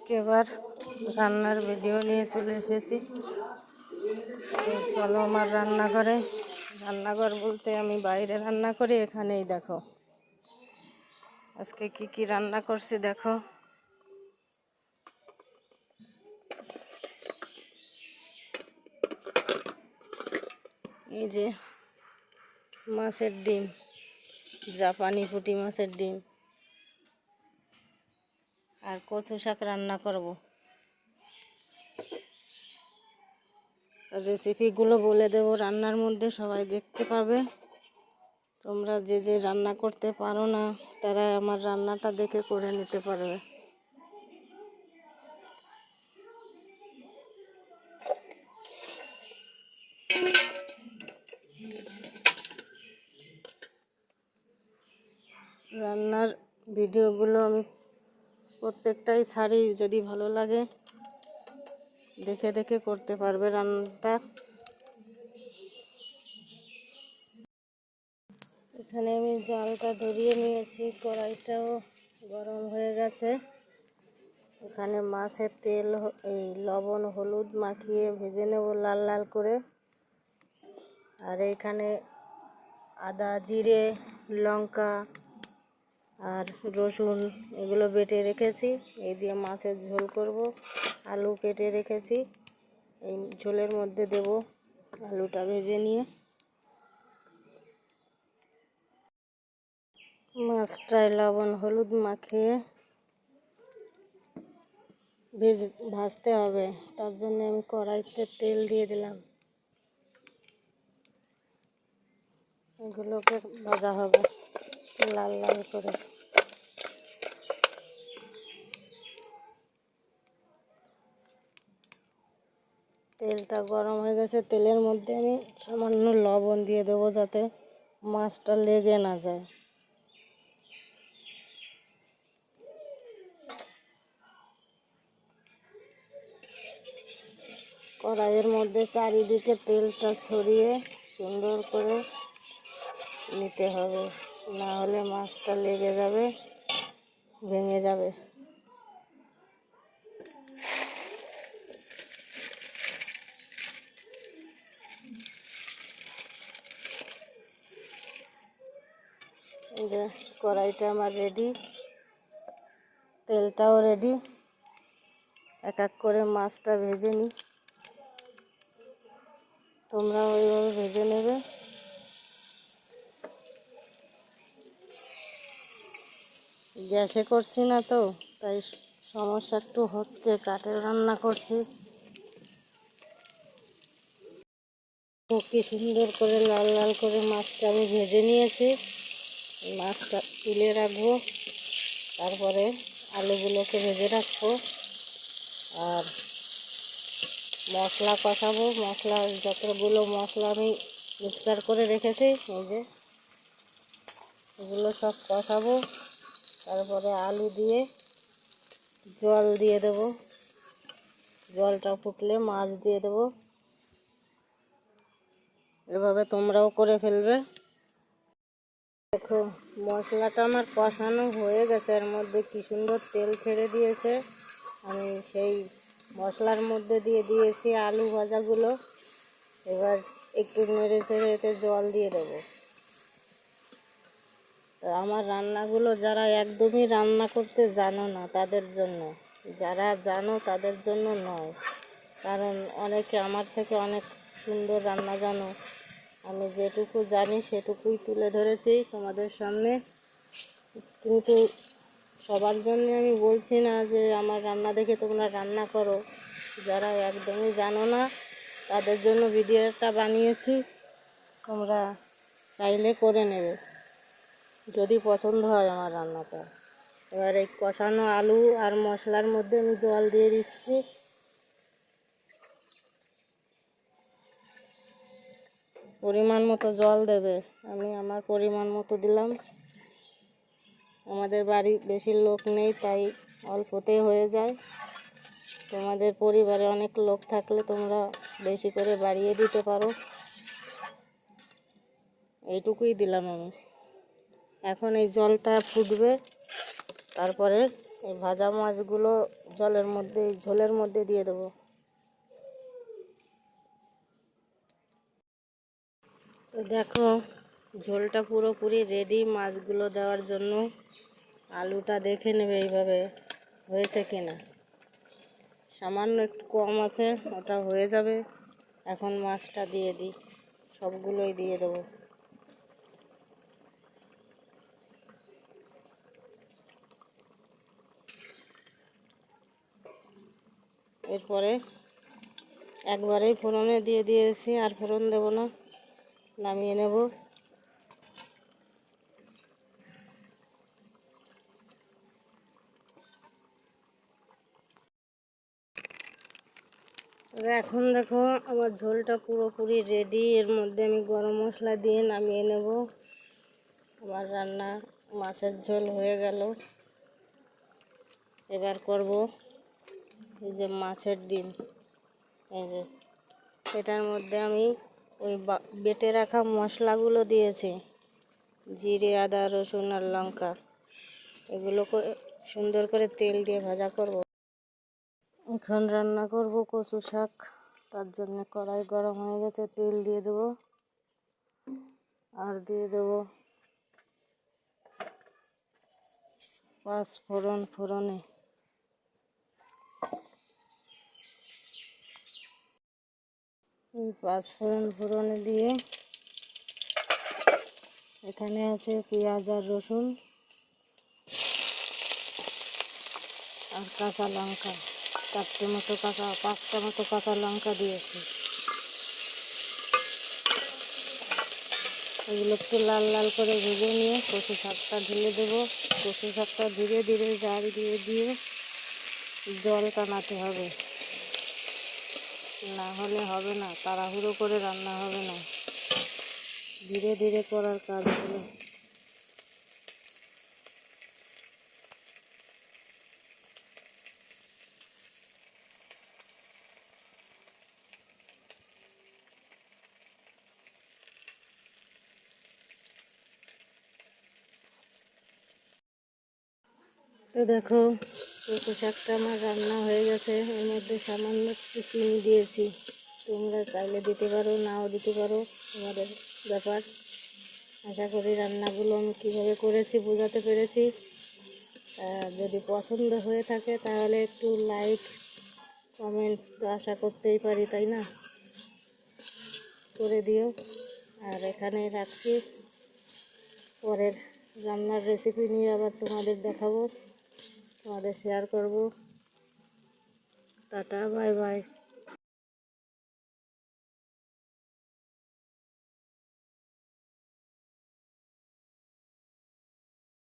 আজকে আবার রান্নার ভিডিও নিয়ে চলে এসেছি। চলো আমার রান্নাঘর বলতে আমি বাইরে রান্না করি। এখানেই দেখো আজকে কি কি রান্না করছি দেখো। এই যে মাছের ডিম, জাপানি পুঁটি মাছের ডিম আর কচু শাক রান্না করব। রেসিপিগুলো বলে দেব রান্নার মধ্যে, সবাই দেখতে পাবে। তোমরা যে যে রান্না করতে পারো না তারা আমার রান্নাটা দেখে করে নিতে পারবে। রান্নার ভিডিওগুলো আমি প্রত্যেকটাই ছাড়ি, যদি ভালো লাগে দেখে দেখে করতে পারবে রান্নাটা। এখানে আমি জালটা ধরিয়ে নিয়েছি, কড়াইটাও গরম হয়ে গেছে। এখানে মাছের তেল এই লবণ হলুদ মাখিয়ে ভেজে নেব লাল লাল করে। আর এইখানে আদা জিরে লঙ্কা আর রসুন এগুলো বেটে রেখেছি, এই দিয়ে মাছের ঝোল করব। আলু কেটে রেখেছি, এই ঝোলের মধ্যে দেব। আলুটা ভেজে নিয়ে মাছটায় লবণ হলুদ মাখিয়ে ভাজতে হবে। তার জন্য আমি কড়াইতে তেল দিয়ে দিলাম, এগুলোকে ভাজা হবে লাল লাল করে। তেলটা গরম হয়ে গেছে, তেলের মধ্যে আমি সামান্য লবণ দিয়ে দেবো যাতে মাছটা লেগে না যায়। কড়াইয়ের মধ্যে চারিদিকে তেলটা ছড়িয়ে সুন্দর করে নিতে হবে, না হলে মাছটা লেগে যাবে, ভেঙে যাবে। এই যে কড়াইটা আমার রেডি, তেলটাও রেডি। এক এক করে মাছটা ভেজে নিই, তোমরা ওইভাবে ভেজে নেবে। গ্যাসে করছি না তো, তাই সমস্যা একটু হচ্ছে। কাঠে রান্না করছি। কি সুন্দর করে লাল লাল করে মাছটা আমি ভেজে নিয়েছি। মাছটা তুলে রাখবো, তারপরে আলুগুলোকে ভেজে রাখবো আর মশলা কষাবো। মশলা যতগুলো মশলা আমি মিক্সচার করে রেখেছি, এই যে এগুলো সব কষাবো। তারপরে আলু দিয়ে জল দিয়ে দেবো, জলটা ফুটলে মাছ দিয়ে দেবো। এভাবে তোমরাও করে ফেলবে। দেখো মশলাটা আমার কষানো হয়ে গেছে, এর মধ্যে কি সুন্দর তেল ছেড়ে দিয়েছে। আমি সেই মশলার মধ্যে দিয়ে দিয়েছি আলু ভাজাগুলো। এবার একটু নেড়ে চেড়ে এতে জল দিয়ে দেবো। আমার রান্নাগুলো যারা একদমই রান্না করতে জানো না তাদের জন্য, যারা জানো তাদের জন্য নয়। কারণ অনেকে আমার থেকে অনেক সুন্দর রান্না জানো। আমি যেটুকু জানি সেটুকুই তুলে ধরেছি তোমাদের সামনে, কিন্তু সবার জন্য আমি বলছি না যে আমার রান্না দেখে তোমরা রান্না করো। যারা একদমই জানো না তাদের জন্য ভিডিওটা বানিয়েছি, তোমরা চাইলে করে নেবে যদি পছন্দ হয় আমার রান্নাটা। এবার এই কষানো আলু আর মশলার মধ্যে আমি জল দিয়ে দিচ্ছি। পরিমাণ মতো জল দেবে, আমি আমার পরিমাণ মতো দিলাম। আমাদের বাড়ি বেশি লোক নেই, তাই অল্পতেই হয়ে যায়। তোমাদের পরিবারে অনেক লোক থাকলে তোমরা বেশি করে বাড়িয়ে দিতে পারো। এইটুকুই দিলাম আমি। এখন এই জলটা ফুটবে, তারপরে এই ভাজা মাছগুলো জলের মধ্যে, ঝোলের মধ্যে দিয়ে দেবো। তো দেখো ঝোলটা পুরোপুরি রেডি মাছগুলো দেওয়ার জন্য। আলুটা দেখে নেবে এইভাবে হয়েছে কিনা, সামান্য একটু কম আছে, ওটা হয়ে যাবে। এখন মাছটা দিয়ে দিই, সবগুলোই দিয়ে দেবো। এরপরে একবারেই ফোড়নে দিয়ে দিয়েছি, আর ফোড়ন দেবো না, নামিয়ে নেব। তবে এখন দেখো আমার ঝোলটা পুরোপুরি রেডি। এর মধ্যে আমি গরম মশলা দিয়ে নামিয়ে নেব। আমার রান্না মাছের ঝোল হয়ে গেল। এবার করব এই যে মাছের ডিম, এই যে এটার মধ্যে আমি ওই বেটে রাখা মশলাগুলো দিয়েছি, জিরে, আদা, রসুন আর লঙ্কা। এগুলোকে সুন্দর করে তেল দিয়ে ভাজা করব। এখন রান্না করব কচু শাক। তার জন্য কড়াই গরম হয়ে গেছে, তেল দিয়ে দেবো। আর দিয়ে দেবো পাঁচ ফোড়ন। ফোড়নে পাঁচ ফোড়নে দিয়ে এখানে আছে পেঁয়াজ আর রসুন আর কাঁচা লঙ্কা, 4টে মতো কাঁচা, 5টা মতো কাঁচা লঙ্কা দিয়েছি। এগুলো একটু লাল লাল করে ভেজে নিয়ে কচু শাকটা ঢেলে দেবো। কচু শাকটা ধীরে ধীরে জাল দিয়ে দিয়ে জল টানাতে হবে, না হলে হবে না, তাড়াহুড়ো করে রান্না হবে না, ধীরে ধীরে করার কাজ হলো। তো দেখো কচু শাকটা আমার রান্না হয়ে গেছে। এর মধ্যে সামান্য একটু চিনি দিয়েছি, তোমরা চাইলে দিতে পারো, নাও দিতে পারো, তোমাদের ব্যাপার। আশা করি রান্নাগুলো আমি কীভাবে করেছি বোঝাতে পেরেছি। যদি পছন্দ হয়ে থাকে তাহলে একটু লাইক কমেন্ট তো আশা করতেই পারি, তাই না, করে দিও। আর এখানেই রাখছি, পরের রান্নার রেসিপি নিয়ে আবার তোমাদের দেখাবো, তোমাদের শেয়ার করব। Tata, bye bye.